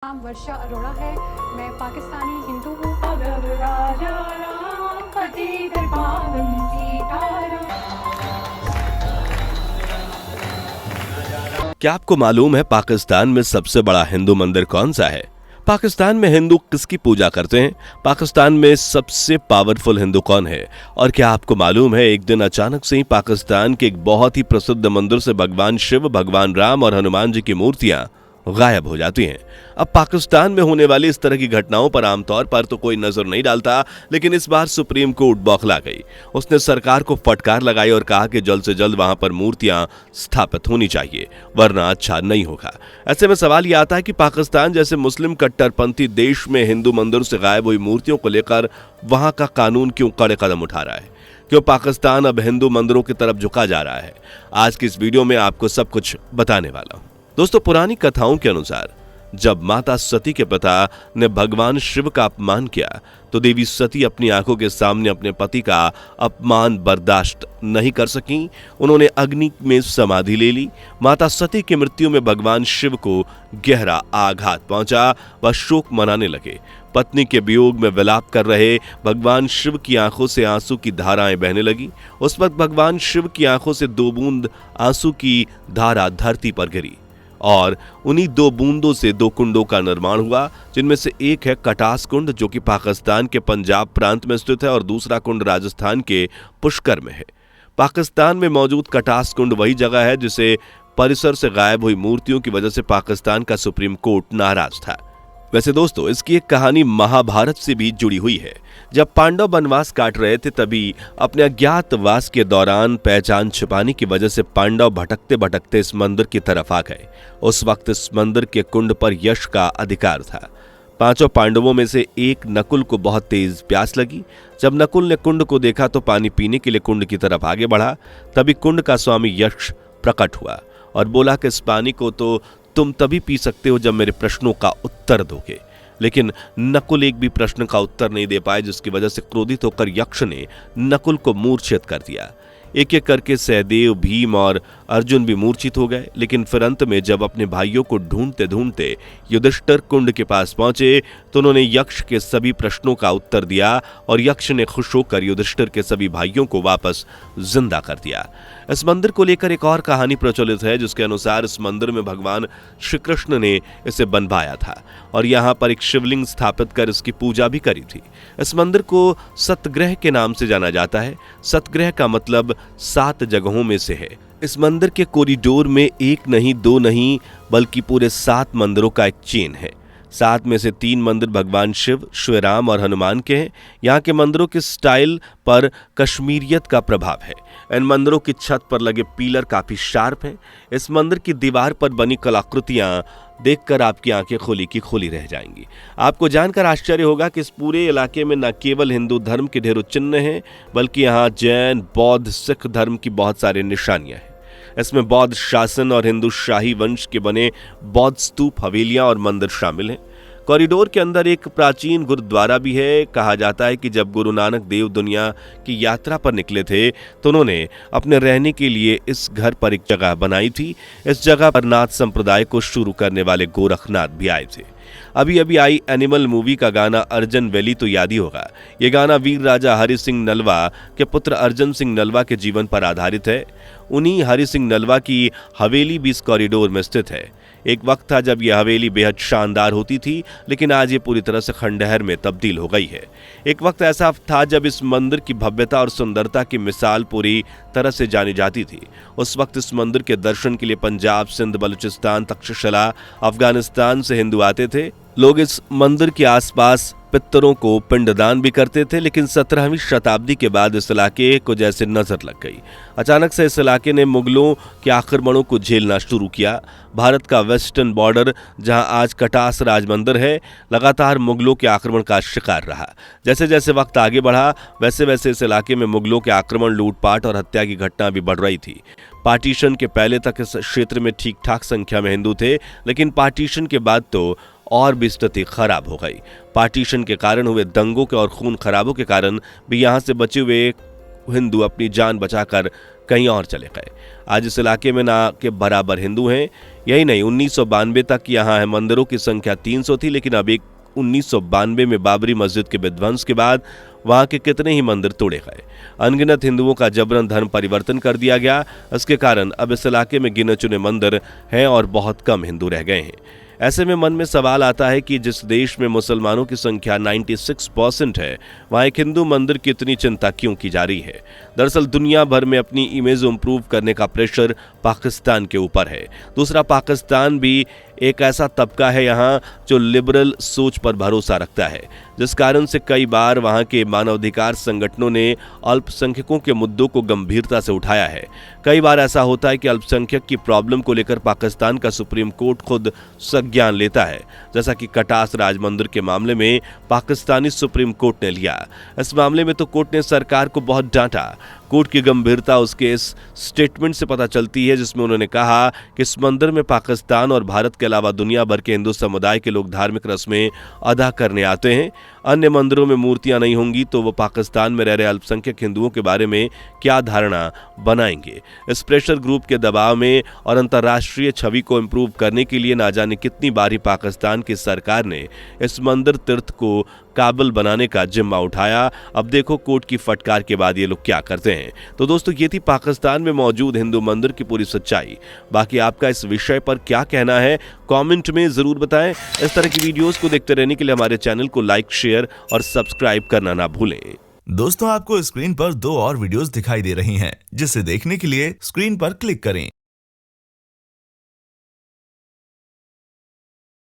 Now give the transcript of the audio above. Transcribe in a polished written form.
नाम वर्षा अरोड़ा है। मैं पाकिस्तानी हिंदू हूँ। क्या आपको मालूम है पाकिस्तान में सबसे बड़ा हिंदू मंदिर कौन सा है? पाकिस्तान में हिंदू किसकी पूजा करते हैं? पाकिस्तान में सबसे पावरफुल हिंदू कौन है? और क्या आपको मालूम है एक दिन अचानक से ही पाकिस्तान के एक बहुत ही प्रसिद्ध मंदिर से भगवान शिव, भगवान राम और हनुमान जी की मूर्तियां गायब हो जाती हैं। अब पाकिस्तान में होने वाली इस तरह की घटनाओं पर आमतौर पर तो कोई नजर नहीं डालता, लेकिन इस बार सुप्रीम कोर्ट बौखला गई। उसने सरकार को फटकार लगाई और कहा कि जल्द से जल्द वहां पर मूर्तियां स्थापित होनी चाहिए, वरना अच्छा नहीं होगा। ऐसे में सवाल यह आता है कि पाकिस्तान जैसे मुस्लिम कट्टरपंथी देश में हिंदू मंदिर से गायब हुई मूर्तियों को लेकर वहां का कानून क्यों कड़े कदम उठा रहा है? क्यों पाकिस्तान अब हिंदू मंदिरों की तरफ झुका जा रहा है? आज की इस वीडियो में आपको सब कुछ बताने वाला हूं। दोस्तों, पुरानी कथाओं के अनुसार जब माता सती के पिता ने भगवान शिव का अपमान किया तो देवी सती अपनी आंखों के सामने अपने पति का अपमान बर्दाश्त नहीं कर सकीं। उन्होंने अग्नि में समाधि ले ली। माता सती की मृत्यु में भगवान शिव को गहरा आघात पहुंचा। वह शोक मनाने लगे। पत्नी के वियोग में विलाप कर रहे भगवान शिव की आंखों से आंसू की धाराएं बहने लगी। उस वक्त भगवान शिव की आंखों से 2 बूंद आंसू की धारा धरती पर गिरी और उन्हीं 2 बूंदों से 2 कुंडों का निर्माण हुआ, जिनमें से एक है कटास कुंड, जो कि पाकिस्तान के पंजाब प्रांत में स्थित है, और दूसरा कुंड राजस्थान के पुष्कर में है। पाकिस्तान में मौजूद कटास कुंड वही जगह है जिसे परिसर से गायब हुई मूर्तियों की वजह से पाकिस्तान का सुप्रीम कोर्ट नाराज था। वैसे दोस्तों, इसकी एक कहानी महाभारत से भी जुड़ी हुई है। जब पांडव वनवास काट रहे थे तभी अपने अज्ञातवास के दौरान पहचान छिपाने की वजह से पांडव भटकते भटकते इस मंदिर की तरफ आ गए। उस वक्त इस मंदिर के कुंड पर यश का अधिकार था। 5 पांडवों में से एक नकुल को बहुत तेज प्यास लगी। जब नकुल ने कुंड को देखा तो पानी पीने के लिए कुंड की तरफ आगे बढ़ा। तभी कुंड का स्वामी यश प्रकट हुआ और बोला कि इस पानी को तो तुम तभी पी सकते हो जब मेरे प्रश्नों का उत्तर दोगे। लेकिन नकुल एक भी प्रश्न का उत्तर नहीं दे पाए, जिसकी वजह से क्रोधित होकर यक्ष ने नकुल को मूर्छित कर दिया। एक एक करके सहदेव, भीम और अर्जुन भी मूर्छित हो गए। लेकिन फिर अंत में जब अपने भाइयों को ढूंढते ढूंढते युधिष्ठिर कुंड के पास पहुंचे तो उन्होंने यक्ष के सभी प्रश्नों का उत्तर दिया और यक्ष ने खुश होकर युधिष्ठिर के सभी भाइयों को वापस जिंदा कर दिया। इस मंदिर को लेकर एक और कहानी प्रचलित है, जिसके अनुसार इस मंदिर में भगवान श्री कृष्ण ने इसे बनवाया था और यहाँ पर एक शिवलिंग स्थापित कर इसकी पूजा भी करी थी। इस मंदिर को सतग्रह के नाम से जाना जाता है। सतग्रह का मतलब 7 जगहों में से है। इस मंदिर के कॉरिडोर में 1 नहीं, 2 नहीं, बल्कि पूरे 7 मंदिरों का एक चेन है। 7 में से 3 मंदिर भगवान शिव, श्री राम और हनुमान के हैं। यहाँ के मंदिरों के स्टाइल पर कश्मीरियत का प्रभाव है। इन मंदिरों की छत पर लगे पिलर काफी शार्प हैं। इस मंदिर की दीवार पर बनी कलाकृतियां देखकर आपकी आंखें खोली की खोली रह जाएंगी। आपको जानकर आश्चर्य होगा कि इस पूरे इलाके में न केवल हिंदू धर्म के ढेरों चिन्ह हैं, बल्कि यहाँ जैन, बौद्ध, सिख धर्म की बहुत सारी निशानियां हैं। इसमें बौद्ध शासन और हिंदू शाही वंश के बने बौद्ध स्तूप, हवेलियां और मंदिर शामिल हैं। कॉरिडोर के अंदर एक प्राचीन गुरुद्वारा भी है। कहा जाता है कि जब गुरु नानक देव दुनिया की यात्रा पर निकले थे तो उन्होंने अपने रहने के लिए इस घर पर एक जगह बनाई थी। इस जगह पर नाथ संप्रदाय को शुरू करने वाले गोरखनाथ भी आए थे। अभी अभी आई एनिमल मूवी का गाना अर्जन वैली तो याद ही होगा। ये गाना वीर राजा हरि सिंह नलवा के पुत्र अर्जन सिंह नलवा के जीवन पर आधारित है। उन्हीं हरि सिंह नलवा की हवेली भी इस कॉरिडोर में स्थित है। एक वक्त था जब यह हवेली बेहद शानदार होती थी, लेकिन आज ये पूरी तरह से खंडहर में तब्दील हो गई है। एक वक्त ऐसा था जब इस मंदिर की भव्यता और सुंदरता की मिसाल पूरी तरह से जानी जाती थी। उस वक्त इस मंदिर के दर्शन के लिए पंजाब, सिंध, बलूचिस्तान, तक्षशिला, अफगानिस्तान से हिंदू आते थे। लोग इस मंदिर के आसपास पितरों को पिंडदान भी करते थे। लेकिन 17वीं शताब्दी के बाद इस इलाके को जैसे नजर लग गई। अचानक से इस इलाके ने मुगलों के आक्रमणों को झेलना शुरू किया। भारत का वेस्टर्न बॉर्डर, जहां आज कटास राज मंदिर है, लगातार मुगलों के आक्रमण का शिकार रहा। जैसे जैसे वक्त आगे बढ़ा वैसे वैसे इस इलाके में मुगलों के आक्रमण, लूटपाट और हत्या की घटना भी बढ़ रही थी। पार्टीशन के पहले तक इस क्षेत्र में ठीक ठाक संख्या में हिंदू थे, लेकिन पार्टीशन के बाद तो और भी स्थिति खराब हो गई। पार्टीशन के कारण हुए दंगों के और खून खराबों के कारण भी यहाँ से बचे हुए हिंदू अपनी जान बचाकर कहीं और चले गए। आज इस इलाके में ना के बराबर हिंदू हैं। यही नहीं, 1992 तक यहाँ मंदिरों की संख्या 300 थी, लेकिन अब 1992 में बाबरी मस्जिद के विध्वंस के बाद वहां के कितने ही मंदिर तोड़े गए। अनगिनत हिंदुओं का जबरन धर्म परिवर्तन कर दिया गया। इसके कारण अब इस इलाके में गिने चुने मंदिर हैं और बहुत कम हिंदू रह गए हैं। ऐसे में मन में सवाल आता है कि जिस देश में मुसलमानों की संख्या 96% है, वहां एक हिंदू मंदिर की इतनी चिंता क्यों की जा रही है। दरअसल दुनिया भर में अपनी इमेज इंप्रूव करने का प्रेशर पाकिस्तान के ऊपर है। दूसरा, पाकिस्तान भी एक ऐसा तबका है यहाँ जो लिबरल सोच पर भरोसा रखता है, जिस कारण से कई बार वहाँ के मानवाधिकार संगठनों ने अल्पसंख्यकों के मुद्दों को गंभीरता से उठाया है। कई बार ऐसा होता है कि अल्पसंख्यक की प्रॉब्लम को लेकर पाकिस्तान का सुप्रीम कोर्ट खुद संज्ञान लेता है, जैसा कि कटास राज मंदिर के मामले में पाकिस्तानी सुप्रीम कोर्ट ने लिया। इस मामले में तो कोर्ट ने सरकार को बहुत डांटा। कोर्ट की गंभीरता उसके इस स्टेटमेंट से पता चलती है, जिसमें उन्होंने कहा कि इस मंदिर में पाकिस्तान और भारत के अलावा दुनिया भर के हिंदू समुदाय के लोग धार्मिक रस्में अदा करने आते हैं। अन्य मंदिरों में मूर्तियां नहीं होंगी तो वो पाकिस्तान में रह रहे अल्पसंख्यक हिंदुओं के बारे में क्या धारणा बनाएंगे। इस प्रेशर ग्रुप के दबाव में और अंतर्राष्ट्रीय छवि को इंप्रूव करने के लिए ना जाने कितनी बारी पाकिस्तान की सरकार ने इस मंदिर तीर्थ को काबिल बनाने का जिम्मा उठाया। अब देखो कोर्ट की फटकार के बाद ये लोग क्या करते हैं। तो दोस्तों, ये थी पाकिस्तान में मौजूद हिंदू मंदिर की पूरी सच्चाई। बाकी आपका इस विषय पर क्या कहना है, कमेंट में जरूर बताएं। इस तरह की वीडियोस को देखते रहने के लिए हमारे चैनल को लाइक, शेयर और सब्सक्राइब करना ना भूलें। दोस्तों, आपको स्क्रीन पर 2 और वीडियोस दिखाई दे रही हैं, जिसे देखने के लिए स्क्रीन पर क्लिक करें।